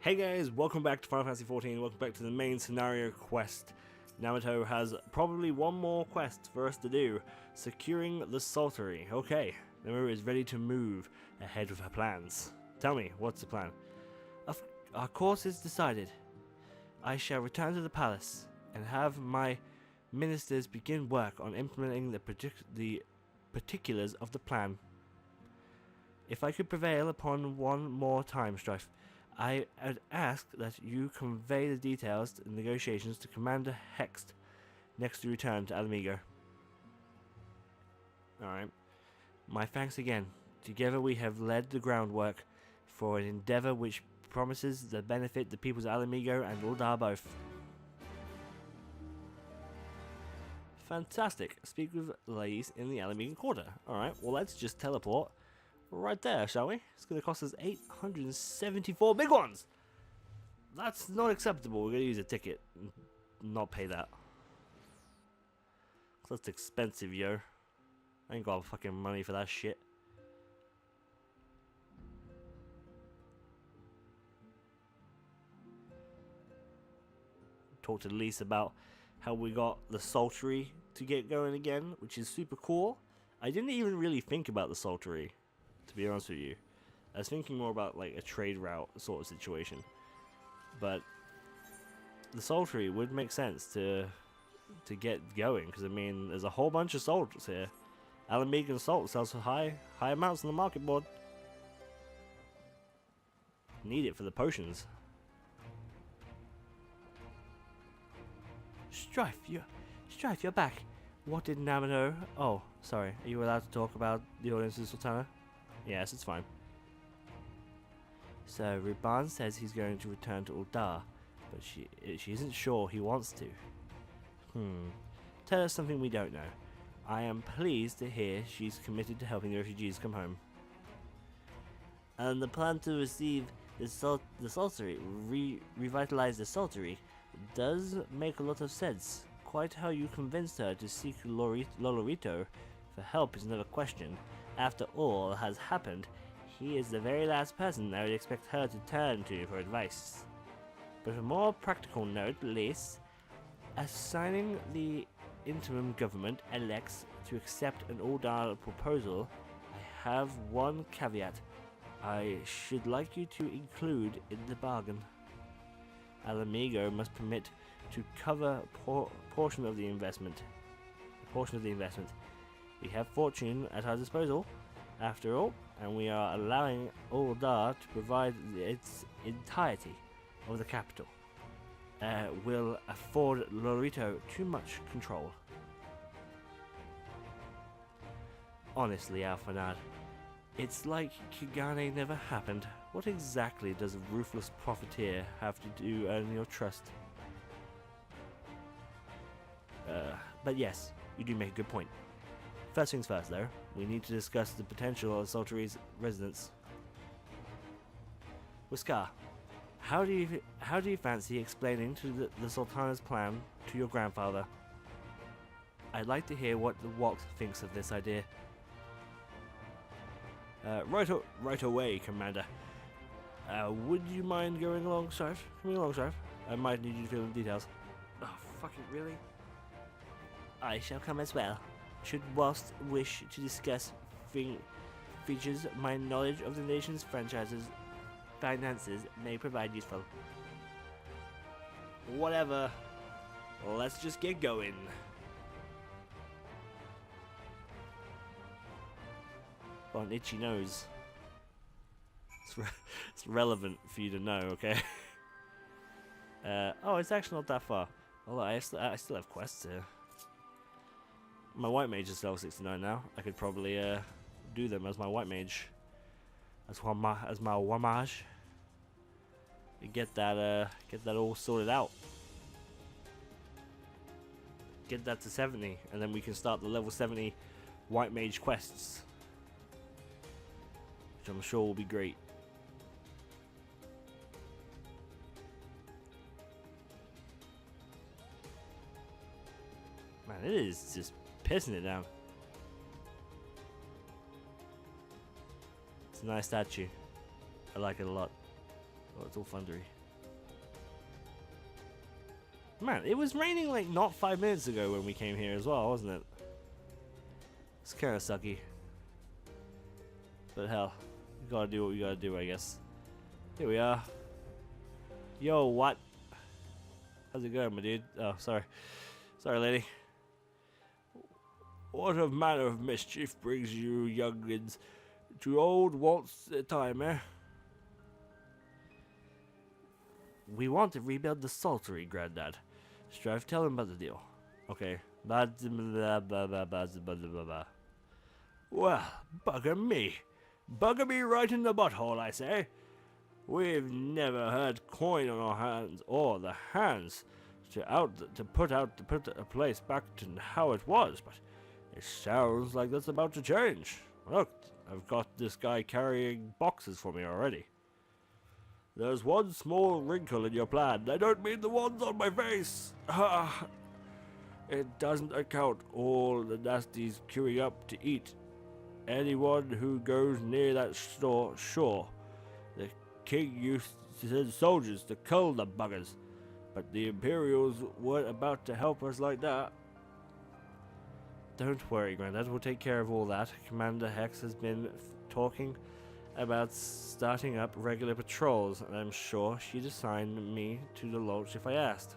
Hey guys, welcome back to Final Fantasy XIV, welcome back to the main scenario quest. Namato has probably one more quest for us to do, securing the Saltery. Okay, Namato is ready to move ahead with her plans. Tell me, what's the plan? Our course is decided. I shall return to the palace and have my ministers begin work on implementing the particulars of the plan. If I could prevail upon one more time, Strife, I would ask that you convey the details and negotiations to Commander Hext next to return to Alamigo. Alright. My thanks again. Together we have led the groundwork for an endeavor which promises to benefit the peoples of Alamigo and Uldar both. Fantastic. Speak with ladies in the Alamigo Quarter. Alright, well let's just teleport right there, shall we? It's going to cost us 874 big ones! That's not acceptable. We're going to use a ticket and not pay that. That's expensive, yo. I ain't got fucking money for that shit. Talk to Lise about how we got the Saltery to get going again, which is super cool. I didn't even really think about the Saltery, to be honest with you. I was thinking more about like a trade route sort of situation. But the Saltery would make sense to get going, because I mean there's a whole bunch of salts here. Alamigan salt sells for high amounts on the market board. Need it for the potions. Strife, you're back. What did Namato? Oh, sorry. Are you allowed to talk about the audience's Sultana? Yes, it's fine. So, Ruban says he's going to return to Uldar, but she isn't sure he wants to. Tell us something we don't know. I am pleased to hear she's committed to helping the refugees come home. And the plan to receive the Saltery, revitalize the Saltery, does make a lot of sense. Quite how you convinced her to seek Lolorito for help is another question. After all has happened, he is the very last person I would expect her to turn to for advice. But a more practical note, Lise, assigning the interim government elects to accept an Uldar proposal, I have one caveat I should like you to include in the bargain. Alamigo must permit to cover a portion of the investment. We have fortune at our disposal, after all, and we are allowing Uldar to provide its entirety of the capital. Will afford Lolorito too much control. Honestly, Alfanad, it's like Kigane never happened. What exactly does a ruthless profiteer have to do to earn your trust? But yes, you do make a good point. First things first, though, we need to discuss the potential of Saltery's residence. Whiskar, how do you fancy explaining to the Sultana's plan to your grandfather? I'd like to hear what the Wok thinks of this idea. Right away, Commander. Would you mind going along, Strife? Coming along, Strife? I might need you to fill in the details. Oh, fucking really? I shall come as well. Should whilst wish to discuss features my knowledge of the nation's finances may provide useful. Whatever. Let's just get going. Got an itchy nose. It's relevant for you to know, okay? Oh, it's actually not that far. Although I still have quests here. My white mage is level 69 now. I could probably do them as my white mage, as my wamage. Get that all sorted out. Get that to 70, and then we can start the level 70 white mage quests, which I'm sure will be great. Man, it is just pissing it down. It's a nice statue. I like it a lot. Oh, it's all thundery. Man, it was raining like not 5 minutes ago when we came here as well, wasn't it? It's kind of sucky. But hell, we gotta do what we gotta do, I guess. Here we are. Yo, what? How's it going, my dude? Oh, sorry. Sorry, lady. What manner of mischief brings you youngins to old Walt's time, eh? We want to rebuild the Saltery, Granddad. Strife, tell him about the deal. Okay. Blah, blah, blah, blah, blah, blah, blah, blah. Well, bugger me. Bugger me right in the butthole, I say. We've never had coin on our hands, or the hands to put a place back to how it was, but it sounds like that's about to change. Look, I've got this guy carrying boxes for me already. There's one small wrinkle in your plan. I don't mean the ones on my face. It doesn't account all the nasties queuing up to eat. Anyone who goes near that store, sure. The king used to send soldiers to kill the buggers, but the Imperials weren't about to help us like that. Don't worry, Grandad. We'll take care of all that. Commander Hex has been talking about starting up regular patrols, and I'm sure she'd assign me to the lodge if I asked.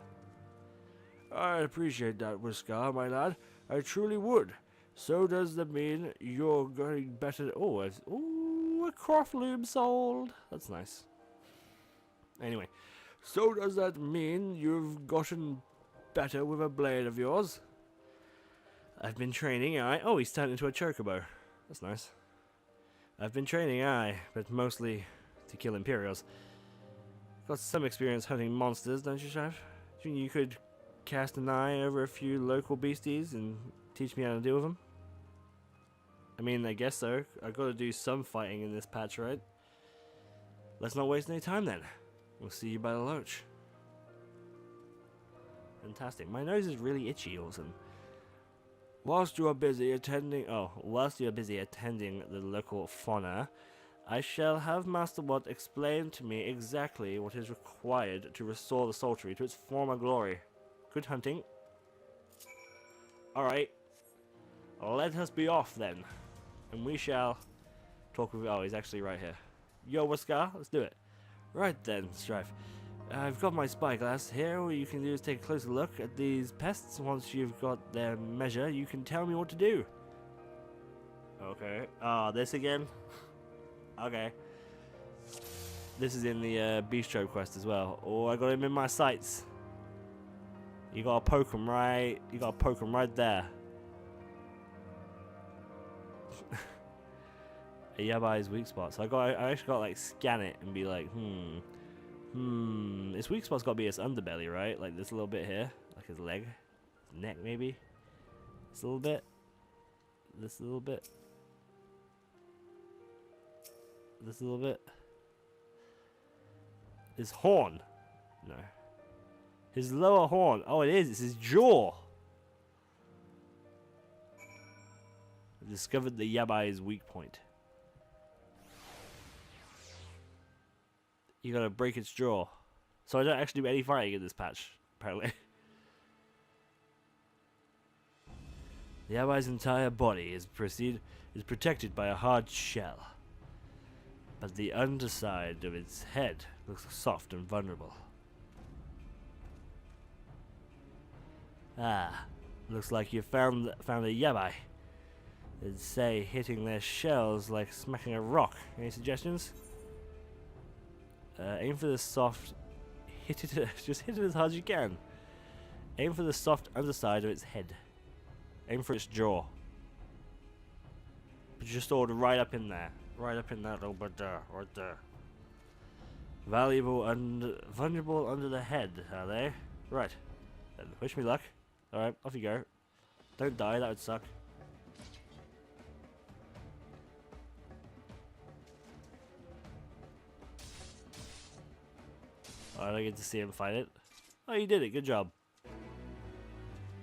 I appreciate that, Whisker, my lad. I truly would. So does that mean you're going better? Oh, a croft loom sold. That's nice. Anyway, so does that mean you've gotten better with a blade of yours? I've been training, oh, he's turned into a chocobo. That's nice. I've been training, but mostly to kill Imperials. Got some experience hunting monsters, don't you, Strife? Do you think you could cast an eye over a few local beasties and teach me how to deal with them? I mean, I guess so. I've got to do some fighting in this patch, right? Let's not waste any time then. We'll see you by the loach. Fantastic. My nose is really itchy, awesome. Whilst you're busy attending the local fauna, I shall have Master Watt explain to me exactly what is required to restore the Saltery to its former glory. Good hunting. Alright. Let us be off then. And we shall talk with... Oh, he's actually right here. Yo, Whisker, let's do it. Right then, Strife. I've got my spyglass here. What you can do is take a closer look at these pests. Once you've got their measure, you can tell me what to do. Okay. Oh, this again? Okay. This is in the bistro quest as well. Oh, I got him in my sights. You gotta poke him right. You gotta poke him right there. A Yabai's weak spot. So I actually got like scan it and be like, His weak spot's got to be his underbelly, right? Like this little bit here, like his leg, his neck maybe. This little bit. This little bit. This little bit. His horn. No. His lower horn. Oh, it is. It's his jaw. I've discovered the Yabai's weak point. You gotta break its jaw. So I don't actually do any fighting in this patch, apparently. The Yabai's entire body is protected by a hard shell. But the underside of its head looks soft and vulnerable. Ah, looks like you found a Yabai. They'd say hitting their shells like smacking a rock. Any suggestions? Aim for the soft... just hit it as hard as you can. Aim for the soft underside of its head. Aim for its jaw. But just order right up in there. Right up in that little bit there. Right there. Vulnerable under the head, are they? Right. Then wish me luck. Alright, off you go. Don't die, that would suck. I don't get to see him fight it. Oh, you did it. Good job.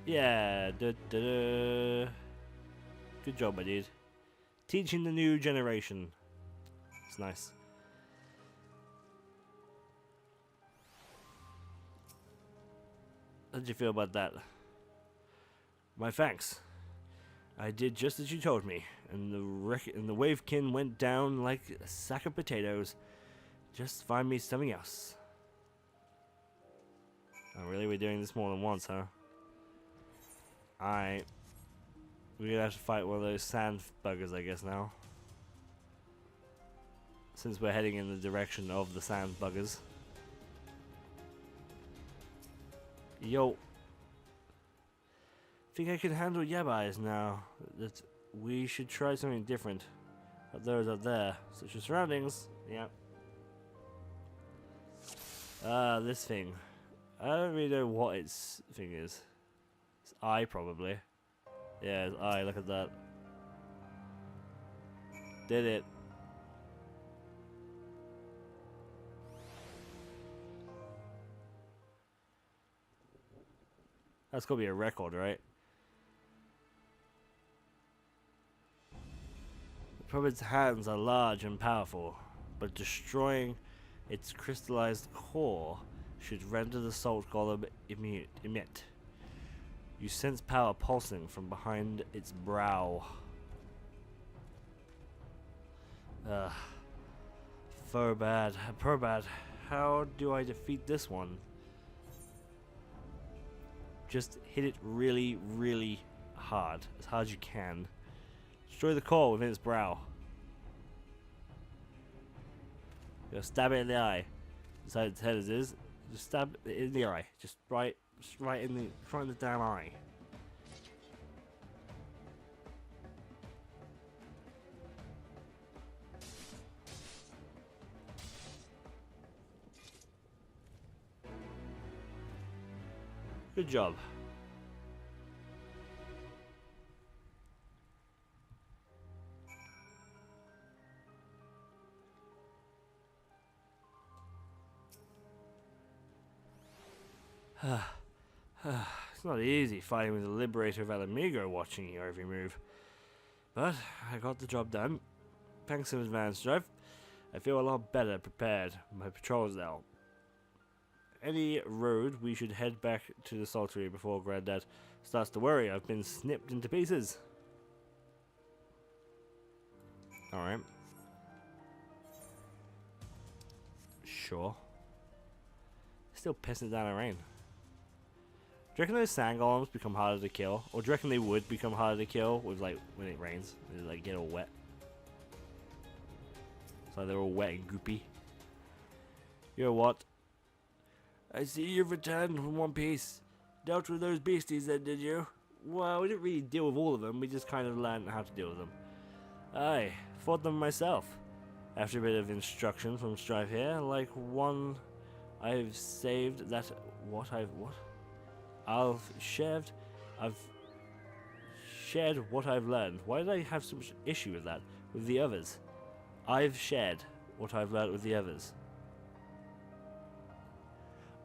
Yeah. Good job, my dude. Teaching the new generation. It's nice. How did you feel about that? My thanks. I did just as you told me, and the wavekin went down like a sack of potatoes. Just find me something else. Oh, really? We're doing this more than once, huh? Alright. We're gonna have to fight one of those sand buggers, I guess, now. Since we're heading in the direction of the sand buggers. Yo. Think I can handle yabais now. That we should try something different. But those up there. Such as surroundings. Yep. This thing. I don't really know what its thing is. It's eye, probably. Yeah, it's eye. Look at that. Did it. That's gotta be a record, right? The prophet's hands are large and powerful, but destroying its crystallized core should render the salt golem immune. You sense power pulsing from behind its brow. Furbad. How do I defeat this one? Just hit it really, really hard. As hard as you can. Destroy the core within its brow. You stab it in the eye. Decide its head as is. Just stab it in the eye. Just right in the damn eye. Good job. It's not easy fighting with the Liberator of Alamigo watching your every move. But I got the job done. Thanks in advance, Strife. I feel a lot better prepared. My patrol's now. Any road, we should head back to the Saltery before Granddad starts to worry. I've been snipped into pieces. Alright. Sure. Still pissing down the rain. Do you reckon those sand golems become harder to kill? Or do you reckon they would become harder to kill with, like, when it rains? They like get all wet. So they're all wet and goopy. You know what? I see you've returned from One Piece. Dealt with those beasties then, did you? Well, we didn't really deal with all of them. We just kind of learned how to deal with them. I fought them myself. After a bit of instruction from Strife here, like one I've saved that I've shared what I've learned. Why did I have so much issue with that? With the others. I've shared what I've learned with the others.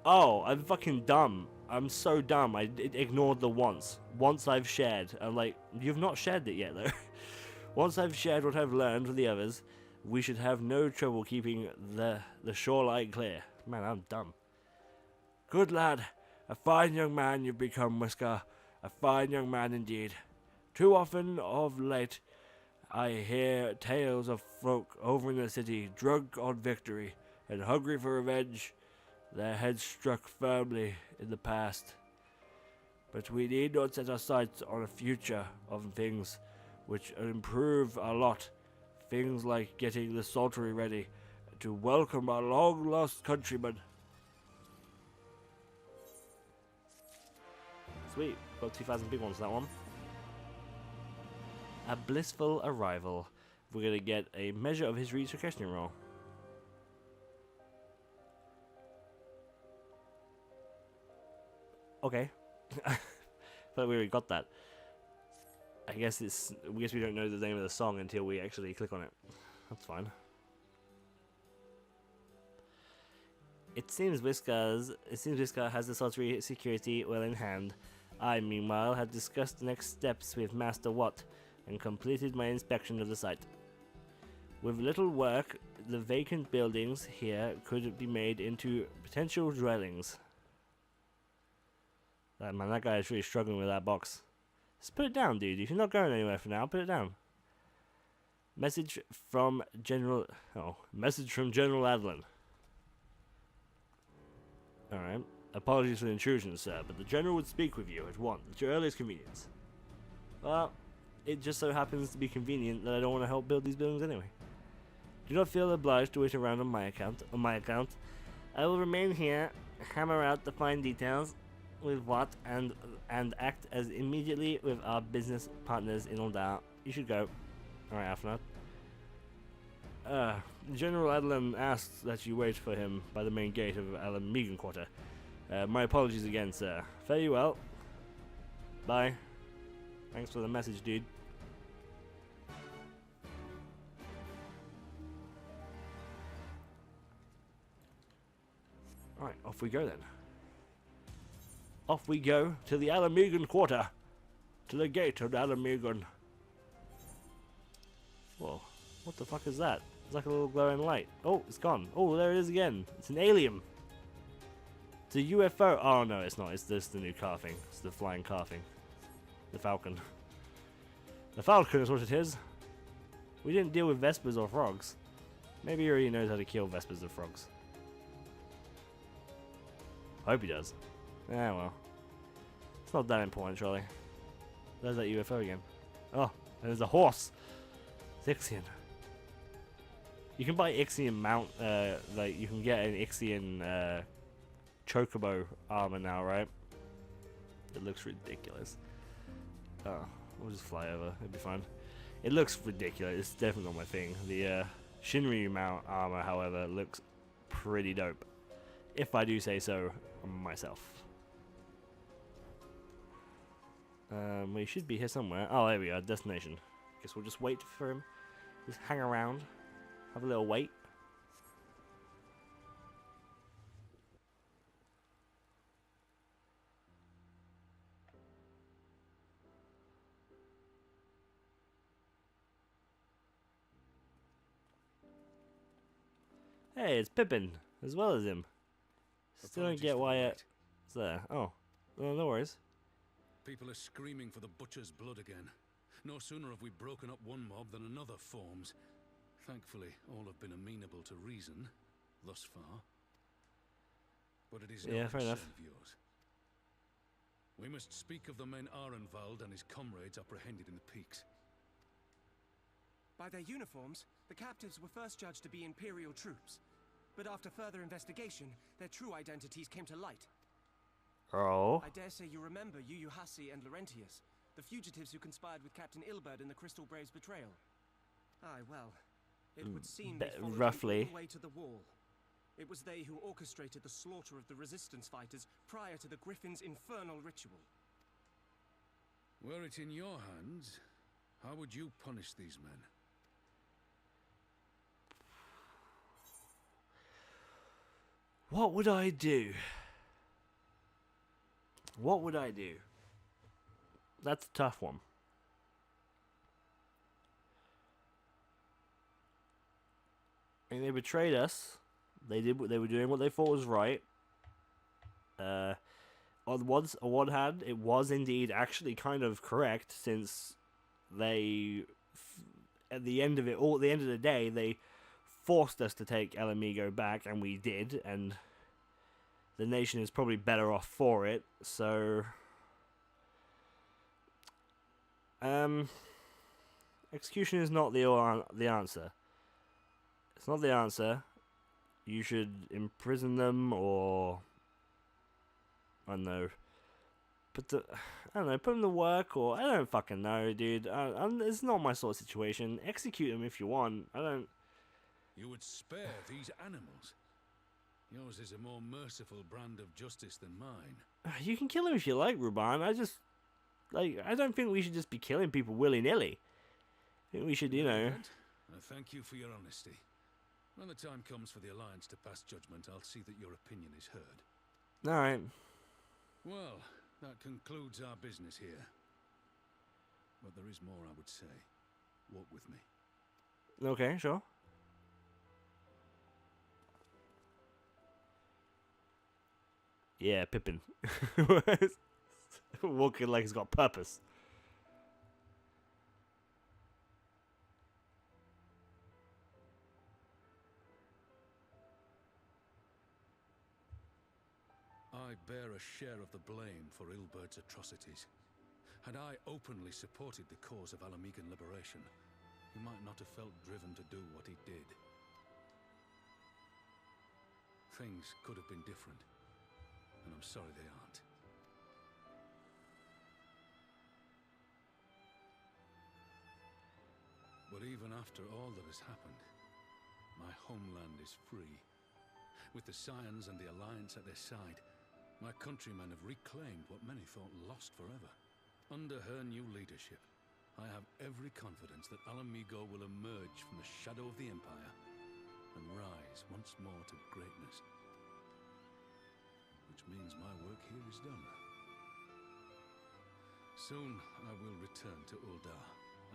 Oh, I'm fucking dumb. I'm so dumb. I ignored the once. Once I've shared. I'm like, you've not shared it yet though. Once I've shared what I've learned with the others, we should have no trouble keeping the shoreline clear. Man, I'm dumb. Good lad. A fine young man you've become, Whisker. A fine young man indeed. Too often of late, I hear tales of folk over in the city drunk on victory and hungry for revenge, their heads struck firmly in the past. But we need not set our sights on a future of things which improve a lot. Things like getting the Saltery ready to welcome our long-lost countrymen. Sweet, got 2,000 big ones, that one. A blissful arrival. We're going to get a measure of his reach for questioning roll. Okay. But we already got that. I guess we don't know the name of the song until we actually click on it. That's fine. It seems Whisker has the Saltery security well in hand. I, meanwhile, had discussed the next steps with Master Watt and completed my inspection of the site. With little work, the vacant buildings here could be made into potential dwellings. Man, that guy is really struggling with that box. Just put it down, dude. If you're not going anywhere for now, put it down. Message from General... Oh, message from General Adlin. Alright. Apologies for the intrusion, sir, but the General would speak with you at once, at your earliest convenience. Well, it just so happens to be convenient that I don't want to help build these buildings anyway. Do not feel obliged to wait around on my account. I will remain here, hammer out the fine details with what, and act as immediately with our business partners in Aldar. You should go. Alright, Afnat. General Adlin asks that you wait for him by the main gate of Alamigan Quarter. My apologies again, sir. Fare you well. Bye. Thanks for the message, dude. Alright, off we go then. Off we go to the Alamigan Quarter. To the gate of Alamigan. Whoa, what the fuck is that? It's like a little glowing light. Oh, it's gone. Oh, there it is again. It's an alien. It's a UFO. Oh no, it's not. It's just the new car thing. It's the flying car thing. The Falcon. The Falcon is what it is. We didn't deal with Vespers or frogs. Maybe he already knows how to kill Vespers or frogs. Hope he does. Yeah, well. It's not that important, surely. There's that UFO again. Oh, there's a horse. It's Ixion. You can buy Ixion mount, like, you can get an Ixion, Chocobo armor now, right? It looks ridiculous. Oh, we'll just fly over. It'll be fine. It looks ridiculous. It's definitely not my thing. The Shinryu mount armor, however, looks pretty dope. If I do say so myself. We should be here somewhere. Oh, there we are. Destination. Guess we'll just wait for him. Just hang around. Have a little wait. Hey, it's Pippin, as well as him. Still don't get why it's there. Oh, well, no worries. People are screaming for the butcher's blood again. No sooner have we broken up one mob than another forms. Thankfully, all have been amenable to reason, thus far. But it is no fair enough. concern of yours. We must speak of the men Arenvald and his comrades apprehended in the peaks. By their uniforms, the captives were first judged to be Imperial troops. But after further investigation, their true identities came to light. Oh. I dare say you remember Yuyuhasi and Laurentius, the fugitives who conspired with Captain Ilberd in the Crystal Brave's betrayal. Aye, well, it would seem they followed roughly. all the way to the wall. It was they who orchestrated the slaughter of the resistance fighters prior to the Griffin's infernal ritual. Were it in your hands, how would you punish these men? What would I do? What would I do? That's a tough one. I mean, they betrayed us. They were doing what they thought was right. On one hand, it was indeed actually kind of correct, since they, at the end of it all, at the end of the day, they forced us to take El Amigo back, and we did, and the nation is probably better off for it. So, execution is not the answer. It's not the answer. You should imprison them, or I don't know, put them to work, or I don't fucking know, dude. It's not my sort of situation. Execute them if you want. I don't. You would spare these animals. Yours is a more merciful brand of justice than mine. You can kill them if you like, Ruban. I don't think we should just be killing people willy-nilly. I think we should, you know. I thank you for your honesty. When the time comes for the Alliance to pass judgment, I'll see that your opinion is heard. Alright. Well, that concludes our business here. But there is more, I would say. Walk with me. Okay, sure. Yeah, Pippin. Walking like he's got purpose. I bear a share of the blame for Ilbert's atrocities. Had I openly supported the cause of Alamegan liberation, he might not have felt driven to do what he did. Things could have been different, and I'm sorry they aren't. But even after all that has happened, my homeland is free. With the Scions and the Alliance at their side, my countrymen have reclaimed what many thought lost forever. Under her new leadership, I have every confidence that Alamigo will emerge from the shadow of the Empire and rise once more to greatness. Which means my work here is done. Soon I will return to Uldar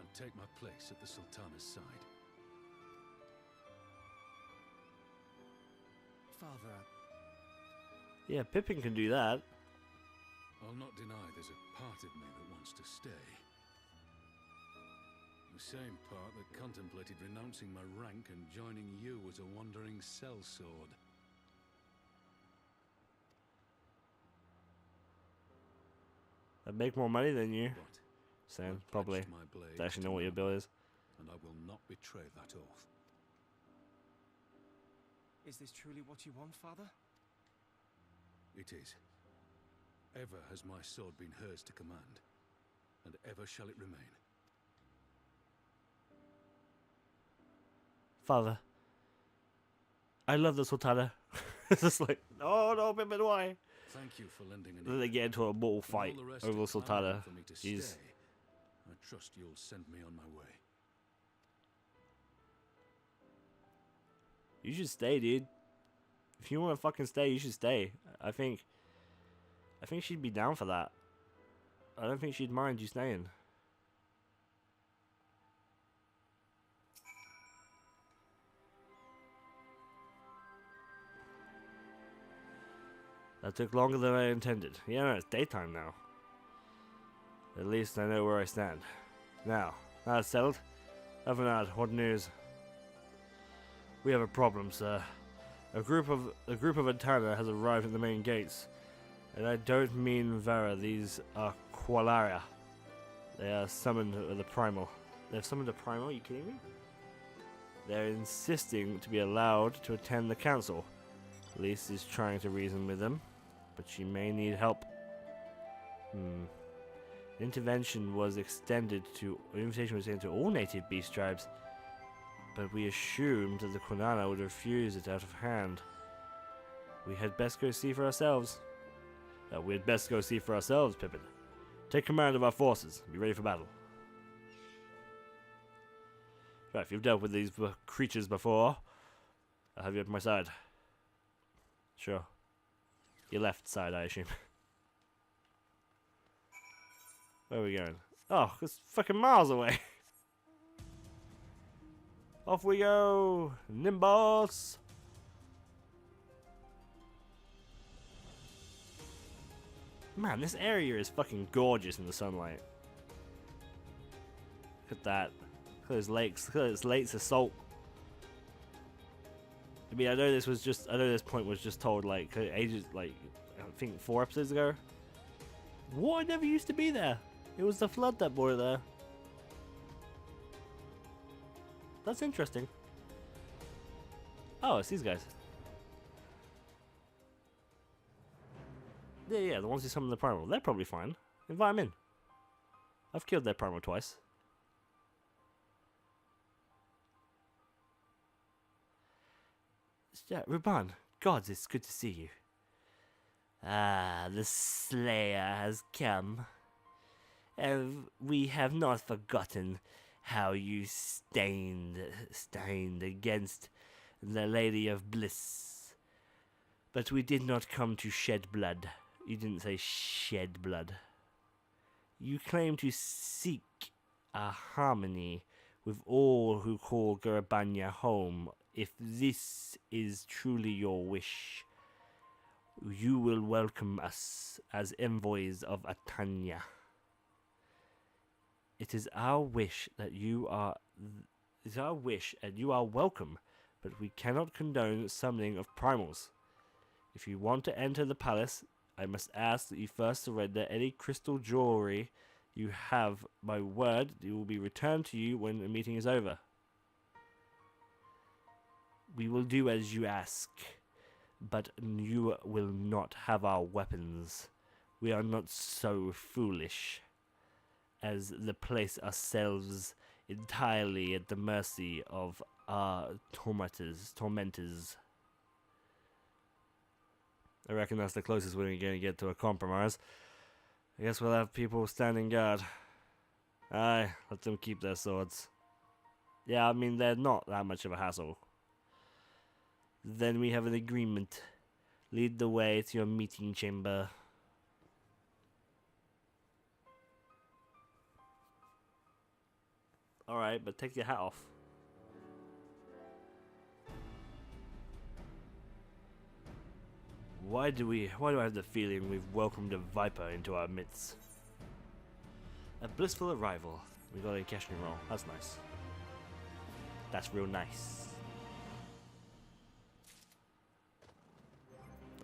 and take my place at the Sultana's side. Father, Yeah, Pippin can do that. I'll not deny there's a part of me that wants to stay. The same part that contemplated renouncing my rank and joining you as a wandering sellsword. I'd make more money than you. But Sam, I probably. pledged my blade Don't actually to know what your none, bill is. and I will not betray that oath. is this truly what you want, Father? It is. Ever has my sword been hers to command, and ever shall it remain. Father, I love the Sultana. It's just like, no, Pippin, why? Thank you for lending an And then they ear. get into a mortal When fight all the rest over are the Sultana. clamoring for me to Jeez. stay, I trust you'll send me on my way. You should stay, dude. If you want to fucking stay, you should stay. I think she'd be down for that. I don't think she'd mind you staying. That took longer than I intended. Yeah, no, it's daytime now. At least I know where I stand. Now it's settled. Avanad, what news? We have a problem, sir. A group of Antana has arrived at the main gates. And I don't mean Vera, these are Qualaria. They are summoned with the primal. They've summoned a primal, are you kidding me? They're insisting to be allowed to attend the council. Lise is trying to reason with them, but she may need help. Invitation was extended to all native beast tribes, but we assumed that the Quinana would refuse it out of hand. We had best go see for ourselves. Pippin. Take command of our forces. Be ready for battle. Right, if you've dealt with these creatures before, I'll have you at my side. Sure. Your left side, I assume. Where are we going? Oh, it's fucking miles away. Off we go. Nimbus. Man, this area is fucking gorgeous in the sunlight. Look at that. Look at those lakes. Look at those lakes of salt. I mean, I know this point was just told like ages, like I think 4 episodes ago. Water never used to be there. It was the flood that brought it there. That's interesting. Oh, it's these guys. Yeah, the ones who summoned the primal. They're probably fine. Invite them in. I've killed their primal twice. Yeah, Ruban, gods, it's good to see you. Ah, the Slayer has come. We have not forgotten how you stained against the Lady of Bliss. But we did not come to shed blood. You didn't say shed blood. You claim to seek a harmony with all who call Garabanya home. If this is truly your wish, you will welcome us as envoys of Atanya. It is our wish and you are welcome, but we cannot condone summoning of primals. If you want to enter the palace, I must ask that you first surrender any crystal jewelry you have. My word, it will be returned to you when the meeting is over. We will do as you ask, but you will not have our weapons. We are not so foolish as to place ourselves entirely at the mercy of our tormentors. I reckon that's the closest we're going to get to a compromise. I guess we'll have people standing guard. Aye, let them keep their swords. Yeah, I mean, they're not that much of a hassle. Then we have an agreement. Lead the way to your meeting chamber. Alright, but take your hat off. Why do I have the feeling we've welcomed a viper into our midst? A blissful arrival. We got a questioning roll. That's nice. That's real nice.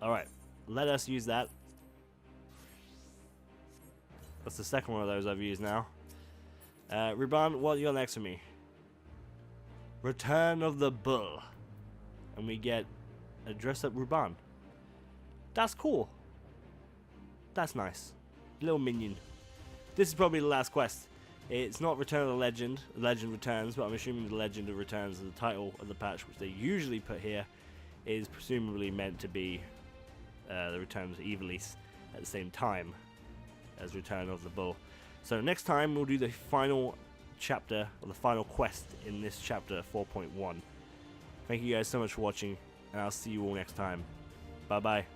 Alright, let us use that. That's the second one of those I've used now. Ruban, what you got next for me? Return of the Bull. And we get a dress up Ruban. That's cool. That's nice. Little minion. This is probably the last quest. It's not Return of the Legend. The Legend returns, but I'm assuming the Legend of Returns is the title of the patch, which they usually put here, is presumably meant to be the Return of Ivalice at the same time as Return of the Bull. So next time we'll do the final chapter, or the final quest in this chapter 4.1. Thank you guys so much for watching, and I'll see you all next time. Bye bye.